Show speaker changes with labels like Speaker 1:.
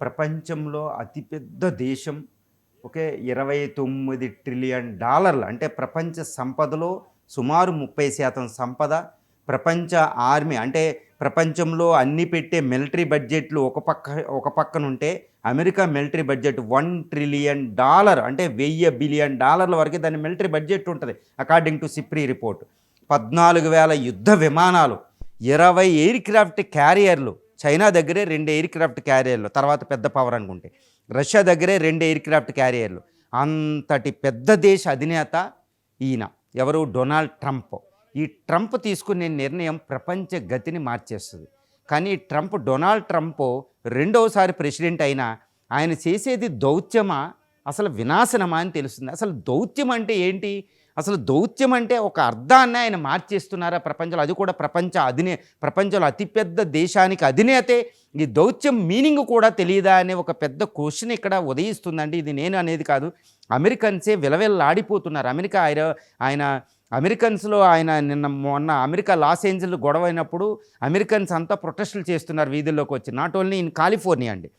Speaker 1: ప్రపంచంలో అతిపెద్ద దేశం ఒకే $29 ట్రిలియన్ అంటే ప్రపంచ సంపదలో సుమారు 30% సంపద. ప్రపంచ ఆర్మీ అంటే ప్రపంచంలో అన్ని పెట్టే మిలిటరీ బడ్జెట్లు ఒక పక్కనుంటే అమెరికా మిలిటరీ బడ్జెట్ $1 ట్రిలియన్ అంటే $1000 బిలియన్ వరకు దాని మిలిటరీ బడ్జెట్ ఉంటుంది అకార్డింగ్ టు సిప్రీ రిపోర్ట్. 14,000 యుద్ధ విమానాలు, 20 ఎయిర్ క్రాఫ్ట్ క్యారియర్లు. చైనా దగ్గరే 2 ఎయిర్ క్రాఫ్ట్ క్యారియర్లు, తర్వాత పెద్ద పవర్ అనుకుంటే రష్యా దగ్గరే 2 ఎయిర్ క్రాఫ్ట్ క్యారియర్లు. అంతటి పెద్ద దేశ అధినేత ఈయన ఎవరు? Donald Trump. ఈ ట్రంప్ తీసుకునే నిర్ణయం ప్రపంచ గతిని మార్చేస్తుంది. కానీ డొనాల్డ్ ట్రంప్ రెండవసారి ప్రెసిడెంట్ అయినా ఆయన చేసేది దౌత్యమా అసలు వినాశనమా అని తెలుస్తుంది. అసలు దౌత్యం అంటే ఏంటి? అసలు దౌత్యం అంటే ఒక అర్థాన్ని ఆయన మార్చేస్తున్నారా ప్రపంచంలో? అది కూడా ప్రపంచంలో అతిపెద్ద దేశానికి అధినేతే ఈ దౌత్యం మీనింగ్ కూడా తెలియదా అనే ఒక పెద్ద క్వశ్చన్ ఇక్కడ ఉదయిస్తుందండి. ఇది నేను అనేది కాదు, అమెరికన్సే విలవిల్లాడిపోతున్నారు. అమెరికన్స్లో ఆయన మొన్న అమెరికా లాస్ ఏంజల్స్ గొడవ అయినప్పుడు అమెరికన్స్ అంతా ప్రొటెస్టులు చేస్తున్నారు వీధుల్లోకి వచ్చి. నాట్ ఓన్లీ ఇన్ కాలిఫోర్నియా అండి,